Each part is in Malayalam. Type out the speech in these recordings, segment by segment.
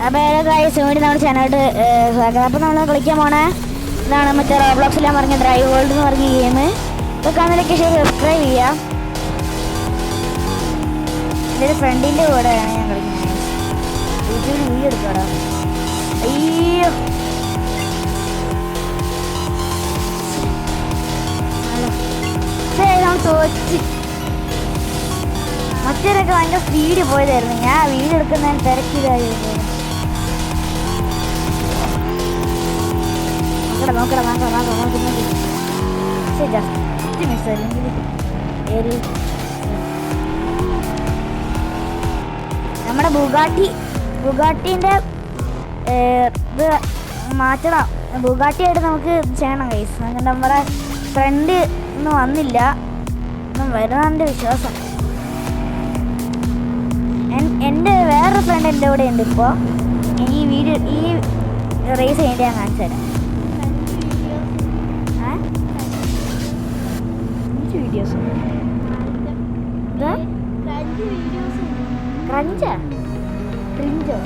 അപ്പോൾ വേണ്ടി നമ്മുടെ ചാനലോട്ട് സ്വാഗതം. അപ്പോൾ നമ്മൾ കളിക്കാൻ പോണേ ഇതാണ് മറ്റേ റോബ്ലോക്സിലാൻ പറഞ്ഞ ഡ്രൈവ് വേൾഡ് എന്ന് പറഞ്ഞ ഗെയിം. ഇപ്പോൾ കാണുന്നതിലേക്ക് സബ്സ്ക്രൈബ് ചെയ്യാം. എൻ്റെ ഒരു ഫ്രണ്ടിൻ്റെ കൂടെയാണ് ഞാൻ കളിക്കുന്നത്. യൂട്യൂബിൽ വീഡിയോ എടുക്കാടാ. അയ്യോ തോച്ച് മറ്റേരൊക്കെ ഭയങ്കര സ്പീഡിൽ പോയതായിരുന്നു. ഞാൻ വീഡിയോ എടുക്കുന്നതിന് തിരക്കിലായിരുന്നു. നമ്മുടെ ബുഗാട്ടിന്റെ ഇത് മാറ്റണം. ബുഗാട്ടിയായിട്ട് നമുക്ക് ചെയ്യണം ഗൈസ്. നമ്മുടെ ഫ്രണ്ട് ഒന്നും വന്നില്ല, വരുന്നതിൻ്റെ വിശ്വാസം. എൻ്റെ വേറൊരു ഫ്രണ്ട് എൻ്റെ കൂടെ ഉണ്ട്. ഇപ്പോൾ ഈ റേസ് ചെയ്യേണ്ടി ഞാൻ കാണിച്ചു തരാം. വീഡിയോസ് ക്രഞ്ചോ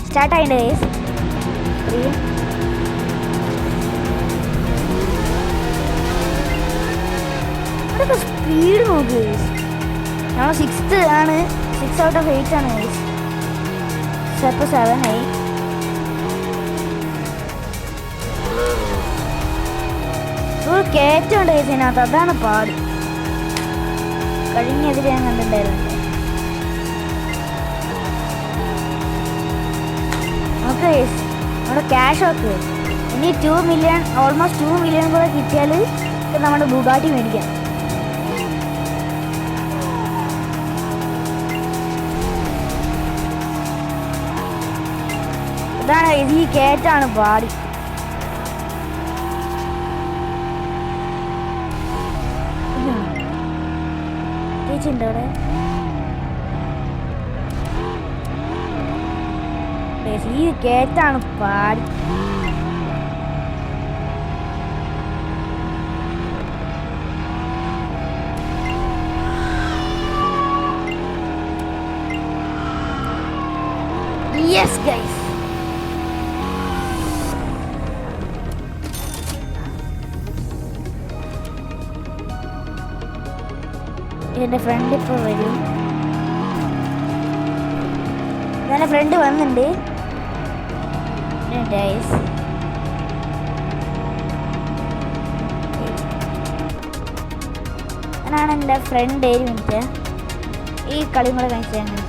സ്റ്റാർട്ട് ആയിട്ടുണ്ട് ഗൈസ്. സ്പീഡ് നോക്ക് ഗൈസ്. നമ്മൾ 6th ആണ്. 6 out of 8 ആണ് ഗൈസ്. ഇപ്പോൾ 7 ആയി. ഫുൾ കയറ്റമുണ്ട് ഗൈസ് ഇതിനകത്ത്. അതാണ് പാട്. കഴിഞ്ഞെതിരെ ഞാൻ കണ്ടിട്ടുണ്ടായിരുന്നു. നമുക്ക് നമ്മുടെ ക്യാഷ് ഒക്കെ ഇനി 2 million ഓൾമോസ്റ്റ് 2 million കൂടെ കിട്ടിയാൽ നമ്മുടെ ബുഗാട്ടി മേടിക്കാം. ഇതാണ് ഈ കയറ്റാണ് പാടി. ചേച്ചിണ്ട് അവിടെ. ഈ കയറ്റാണ് പാടി. Yes guys. എൻ്റെ ഫ്രണ്ട് ഇപ്പോൾ വരും. എൻ്റെ ഫ്രണ്ട് വന്നിട്ടുണ്ട് ഗൈസ്. ഞാനാണ് എൻ്റെ ഫ്രണ്ട്. 7 മിനിറ്റ് ഈ കളി കൂടെ കാണിച്ചു തരാം.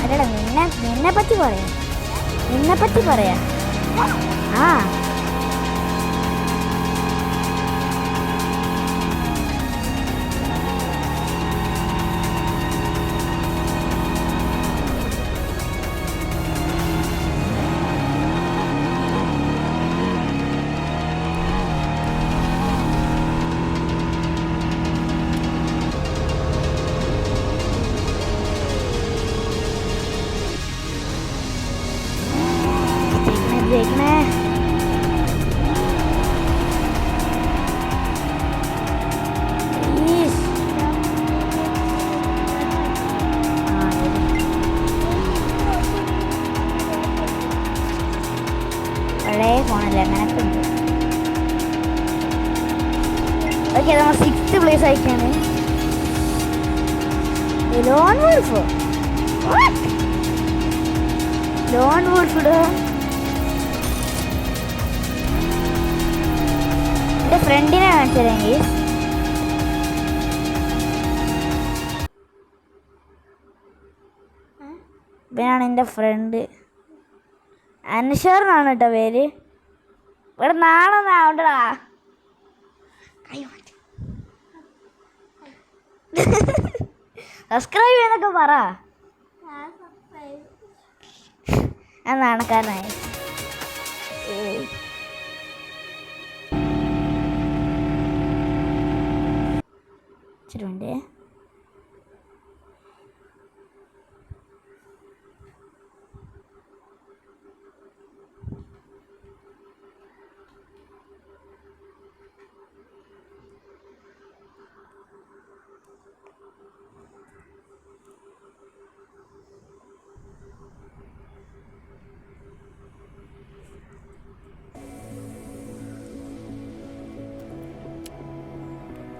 അല്ലടാ നിന്നെ പറ്റി പറയാം. ആ देखना है. പഴയ ഫോണല്ലേ അങ്ങനൊക്കെ ഉണ്ട്. ഓക്കെ നമ്മൾ 6th place ആയിക്കാണ്. ലോൺ വോൾഫ് എൻ്റെ ഫ്രണ്ടിനെ കാണിച്ചതെങ്കിൽ ഇവനാണ് എൻ്റെ ഫ്രണ്ട്. അൻഷർ എന്നാണ് കേട്ടോ പേര്. ഇവിടെ നാളൊന്നും ആവണ്ടടാ. സബ്സ്ക്രൈബ് ചെയ്യാനൊക്കെ പറ. ഞാൻ നാണക്കാരനായി. ഇച്ചിരി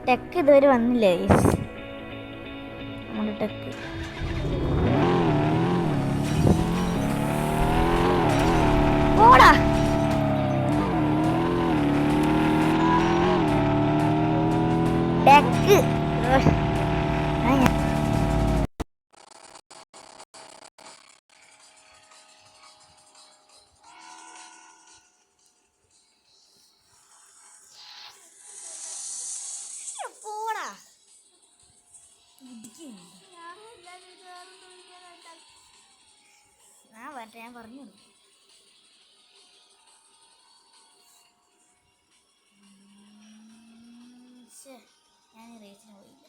ടെക്ക് ഇതുവരെ വന്നില്ലേ നമ്മുടെ ടെക്ക്? ഓടാ ടെക്ക്. ഞാൻ പറഞ്ഞു ഞാൻ റേസിന് പോയില്ല.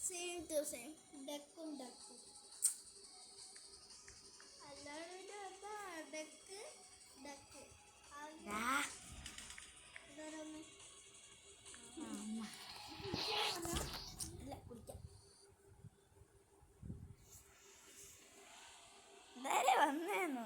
സെയിം ടു സെയിം ഡക്കും അല്ലാതെ ഡക്ക് വന്നേന്നു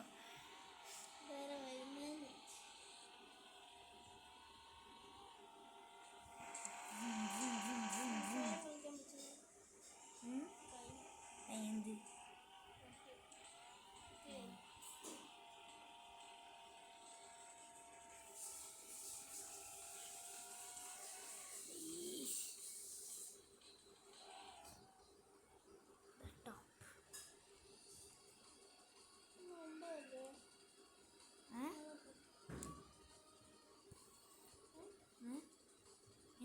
എന്ത്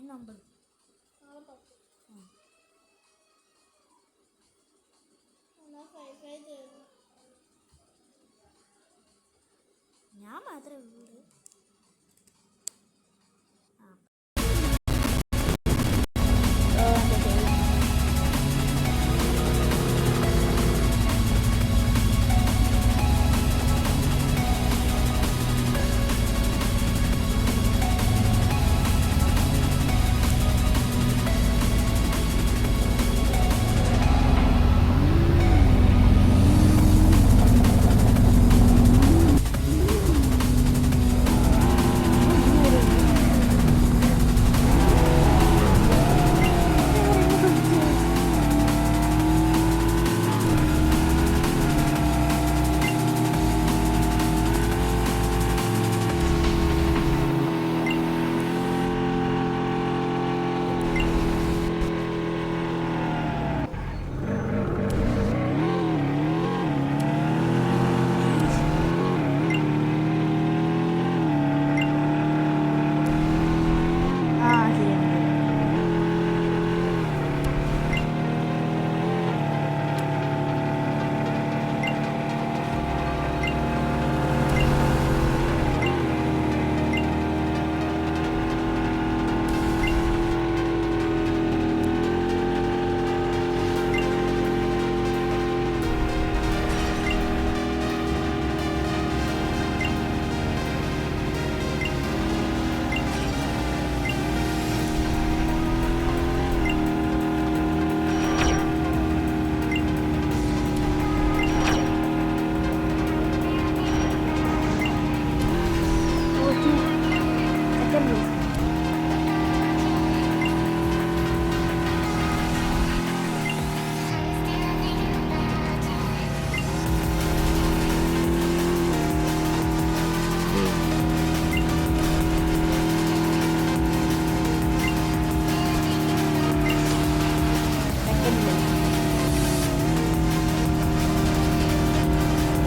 നമ്പർ ഞാൻ മാത്രമേ ഉള്ളൂ.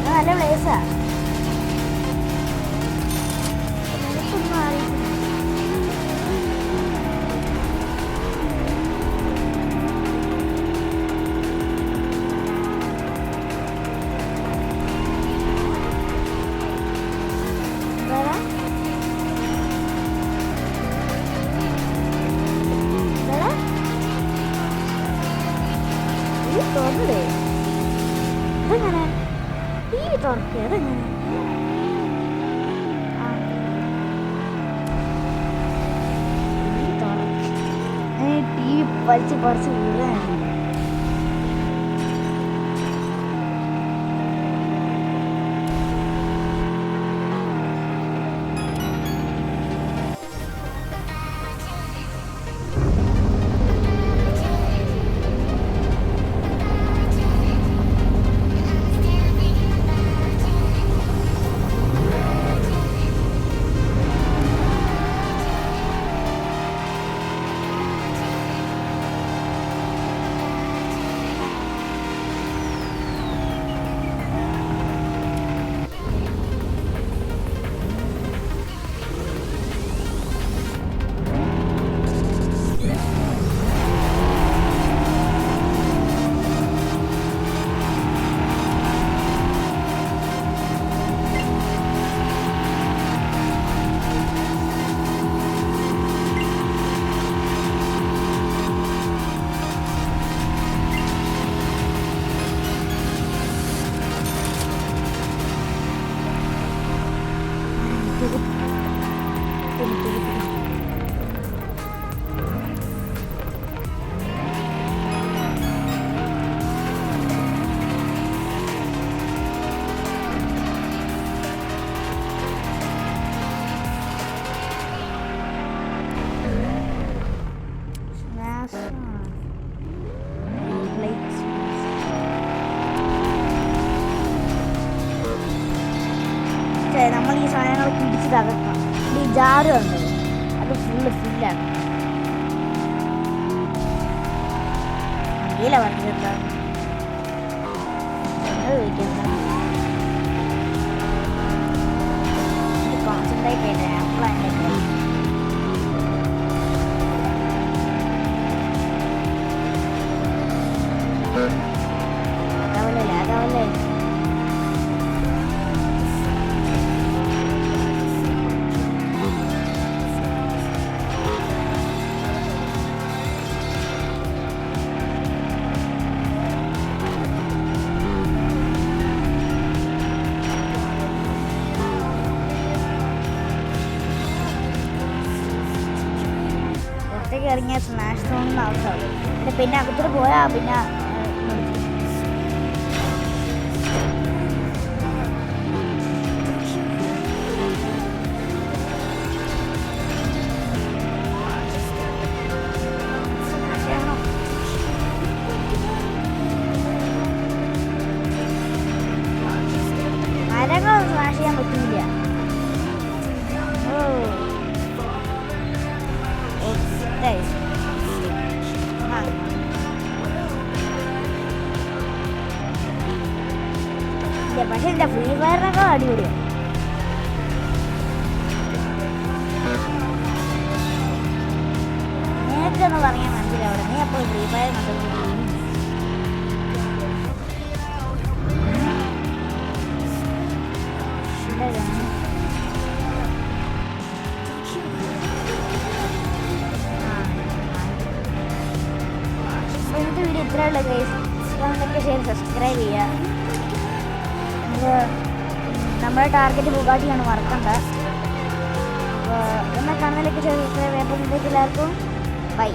നല്ല പ്ലേസാ. എനിക്കൊന്നും അറിയില്ല. തുറന്നേ അതെങ്ങനെ ടി വി തുറക്കുക അതെങ്ങനെ? വലിച്ച് പറിച്ച് വീഴാണ്. നമ്മൾ ഈ സാധനങ്ങൾ പിടിച്ച് തകർക്കാം. ഈ ജാറുണ്ട്, അത് ഫില്ലാണ്. അറിയില്ല പറഞ്ഞിട്ടുണ്ടോ കോൺസെൻട്രേറ്റ് ചെയ്തേ അപ്പോഴാണ് അതാവല്ലേ. പുറത്തേക്ക് ഇറങ്ങിയ സ്മാഷ് സോണിന് ആവശ്യമാവും. പിന്നെ അകത്തോട്ട് പോയാൽ പിന്നെ മരങ്ങളൊന്നും സ്മാഷ് ചെയ്യാൻ പറ്റില്ല. പക്ഷെ എൻ്റെ ഫ്രീ ഫയറിനൊക്കെ അടിപൊളിയാണ്. നിനക്കൊന്ന് പറയാൻ മനസ്സിലാവിടെ, നീ അപ്പോൾ ഫ്രീ ഫയർ കണ്ടു. ഇന്നത്തെ വീഡിയോ ഇത്രയുള്ള ഗൈസ്. ലൈക്ക് ഷെയർ സബ്സ്ക്രൈബ് ചെയ്യുക. നമ്മുടെ ടാർഗറ്റ് ബുഗാട്ടിയാണ്, മറക്കണ്ട. അപ്പോൾ എന്നെ കാണുന്നതിലേക്ക് ഷെയർ സബ്സ്ക്രൈബ് ചെയ്യുമ്പോൾ എല്ലാവർക്കും ബൈ.